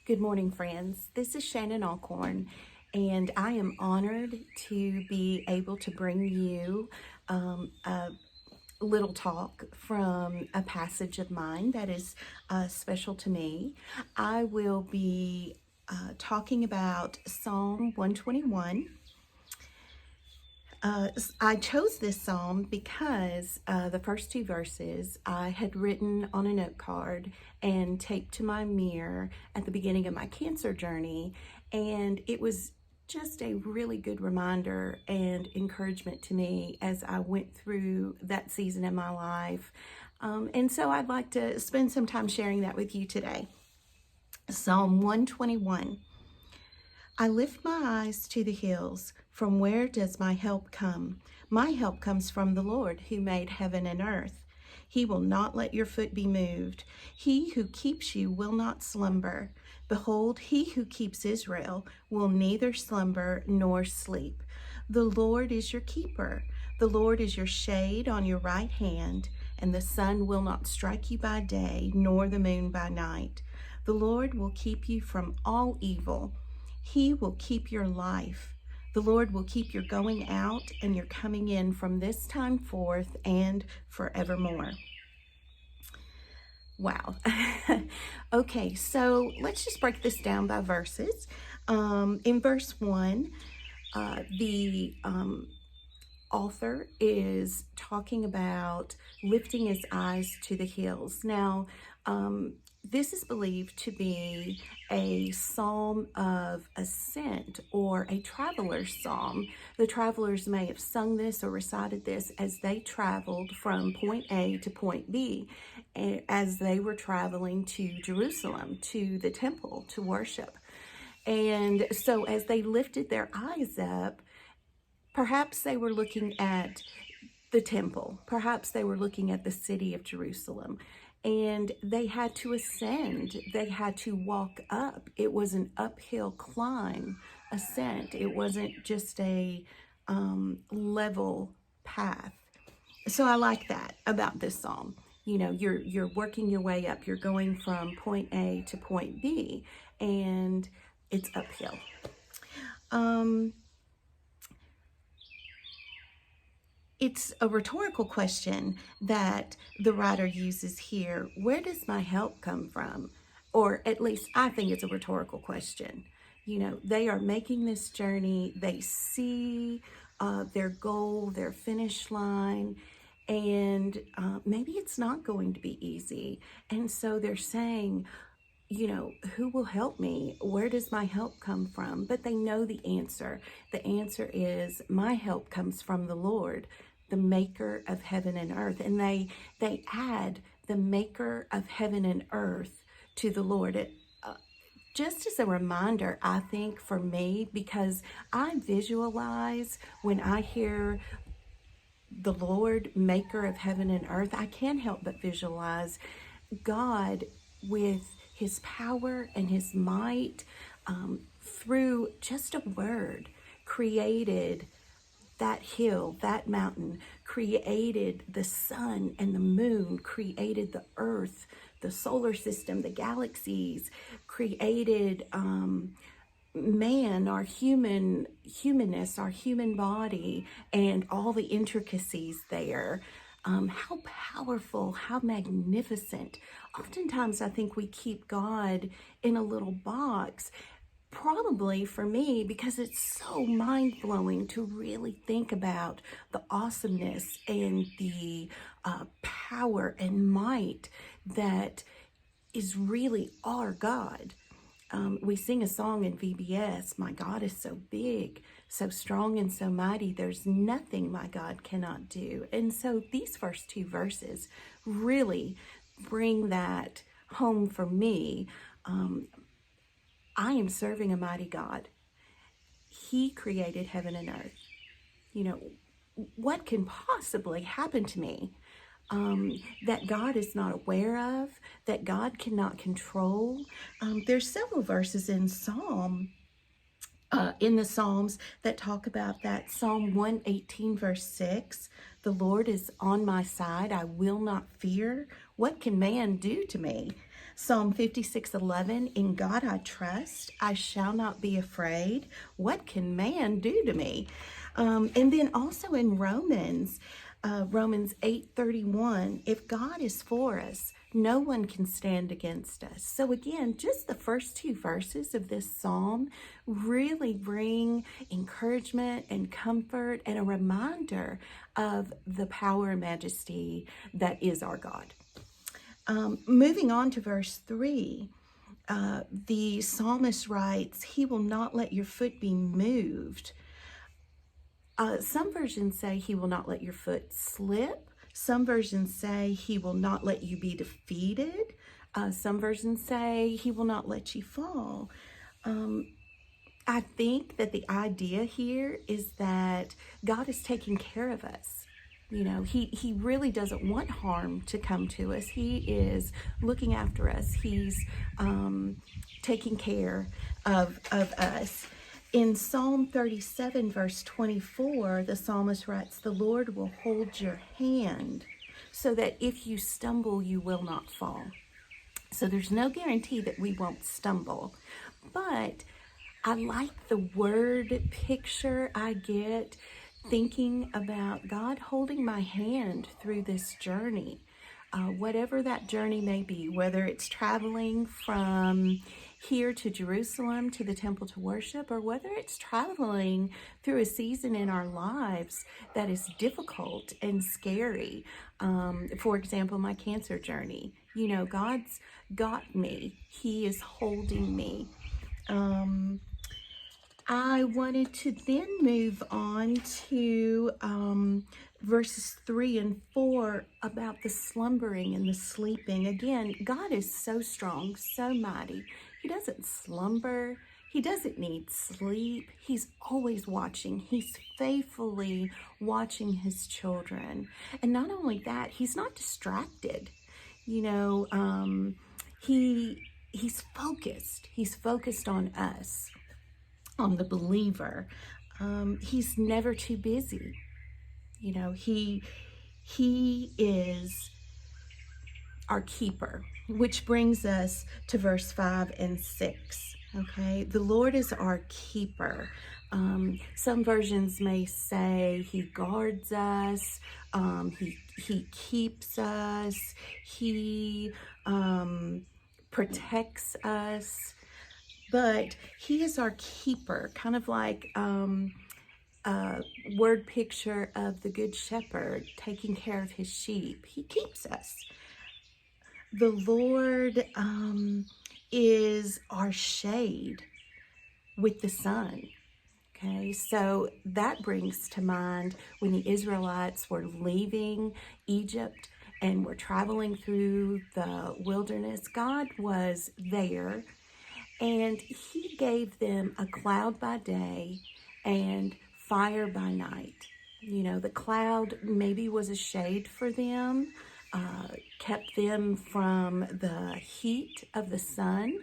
Good morning, friends. This is Shannon Alcorn, and I am honored to be able to bring you a little talk from a passage of mine that is special to me. I will be talking about Psalm 121. I chose this psalm because the first two verses I had written on a note card and taped to my mirror at the beginning of my cancer journey, and it was just a really good reminder and encouragement to me as I went through that season in my life. And so I'd like to spend some time sharing that with you today. Psalm 121. I lift my eyes to the hills. From where does my help come? My help comes from the Lord who made heaven and earth. He will not let your foot be moved. He who keeps you will not slumber. Behold, he who keeps Israel will neither slumber nor sleep. The Lord is your keeper. The Lord is your shade on your right hand, and the sun will not strike you by day, nor the moon by night. The Lord will keep you from all evil. He will keep your life. The Lord will keep your going out and your coming in from this time forth and forevermore. Wow. Okay, so let's just break this down by verses. In verse 1, the author is talking about lifting his eyes to the hills. Now, this is believed to be a psalm of ascent or a traveler's psalm. The travelers may have sung this or recited this as they traveled from point A to point B, as they were traveling to Jerusalem, to the temple, to worship. And so as they lifted their eyes up, perhaps they were looking at the temple. Perhaps they were looking at the city of Jerusalem. And they had to ascend. They had to walk up. It was an uphill climb, ascent. It wasn't just a level path. So I like that about this psalm. You know, you're working your way up. You're going from point A to point B, and it's uphill. It's a rhetorical question that the writer uses here. Where does my help come from? Or at least I think it's a rhetorical question. You know, they are making this journey. They see their goal, their finish line, and maybe it's not going to be easy. And so they're saying, you know, who will help me? Where does my help come from? But they know the answer. The answer is, my help comes from the Lord, the maker of heaven and earth. And they add the maker of heaven and earth to the Lord. Just as a reminder, I think, for me, because I visualize when I hear the Lord, maker of heaven and earth, I can't help but visualize God with his power and his might, through just a word, created that hill, that mountain, created the sun and the moon, created the earth, the solar system, the galaxies, created man, our humanness, our human body, and all the intricacies there. How powerful, how magnificent. Oftentimes I think we keep God in a little box, probably for me, because it's so mind-blowing to really think about the awesomeness and the power and might that is really our God. We sing a song in VBS, my God is so big, so strong and so mighty, there's nothing my God cannot do. And so these first two verses really bring that home for me. I am serving a mighty God. He created heaven and earth. You know, what can possibly happen to me that God is not aware of, that God cannot control? There's several verses in the Psalms that talk about that. Psalm 118 verse 6, the Lord is on my side, I will not fear. What can man do to me? Psalm 56:11, in God I trust, I shall not be afraid. What can man do to me? And then also in Romans 8:31, if God is for us, no one can stand against us. So again, just the first two verses of this psalm really bring encouragement and comfort and a reminder of the power and majesty that is our God. Moving on to verse 3, the psalmist writes, he will not let your foot be moved. Some versions say he will not let your foot slip. Some versions say he will not let you be defeated. Some versions say he will not let you fall. I think that the idea here is that God is taking care of us. You know, he really doesn't want harm to come to us. He is looking after us. He's taking care of us. In Psalm 37, verse 24, the psalmist writes, the Lord will hold your hand so that if you stumble, you will not fall. So there's no guarantee that we won't stumble. But I like the word picture I get thinking about God holding my hand through this journey. Whatever that journey may be, whether it's traveling from here to Jerusalem to the temple to worship, or whether it's traveling through a season in our lives that is difficult and scary. For example, my cancer journey. You know, God's got me. He is holding me. I wanted to then move on to verses 3 and 4 about the slumbering and the sleeping. Again, God is so strong, so mighty. He doesn't slumber. He doesn't need sleep. He's always watching. He's faithfully watching his children. And not only that, he's not distracted. You know, he's focused. He's focused on us, on the believer. He's never too busy. You know, he is our keeper, which brings us to verse 5 and 6. Okay, the Lord is our keeper. Some versions may say he guards us, he keeps us, he protects us. But he is our keeper, kind of like a word picture of the good shepherd taking care of his sheep. He keeps us. The Lord is our shade with the sun. Okay, so that brings to mind when the Israelites were leaving Egypt and were traveling through the wilderness. God was there, and he gave them a cloud by day and fire by night. You know, the cloud maybe was a shade for them, kept them from the heat of the sun.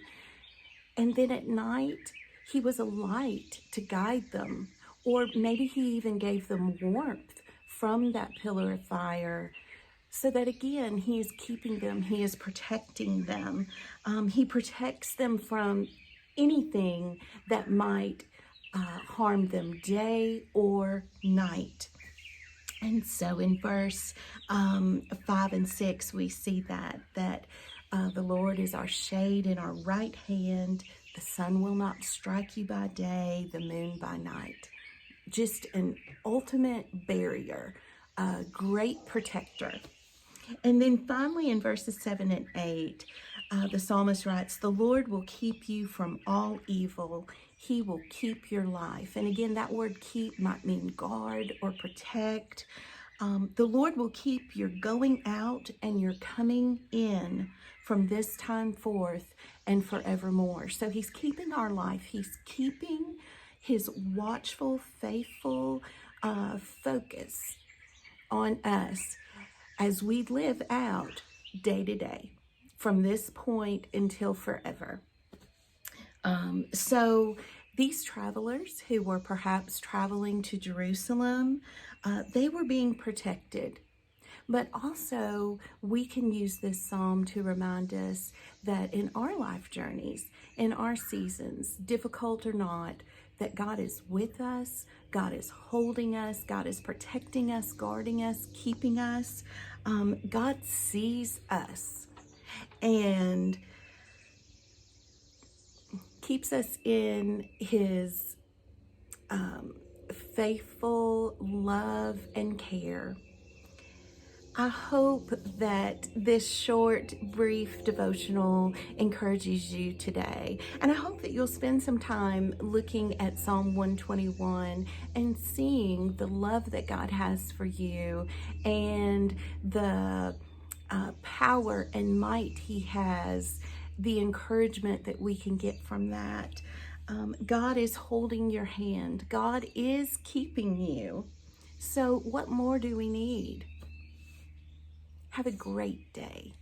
And then at night, he was a light to guide them. Or maybe he even gave them warmth from that pillar of fire, so that again, he is keeping them, he is protecting them. He protects them from anything that might harm them day or night. And so in verse 5 and 6, we see that the Lord is our shade in our right hand. The sun will not strike you by day, the moon by night. Just an ultimate barrier, a great protector. And then finally in verses 7 and 8, the psalmist writes, the Lord will keep you from all evil. He will keep your life. And again, that word keep might mean guard or protect. The Lord will keep your going out and your coming in from this time forth and forevermore. So he's keeping our life. He's keeping his watchful, faithful focus on us as we live out day to day from this point until forever. So these travelers who were perhaps traveling to Jerusalem, they were being protected. But also, we can use this psalm to remind us that in our life journeys, in our seasons, difficult or not, that God is with us, God is holding us, God is protecting us, guarding us, keeping us. God sees us and keeps us in His faithful love and care. I hope that this short, brief devotional encourages you today. And I hope that you'll spend some time looking at Psalm 121 and seeing the love that God has for you and the power and might He has, the encouragement that we can get from that. God is holding your hand, God is keeping you. So, what more do we need? Have a great day.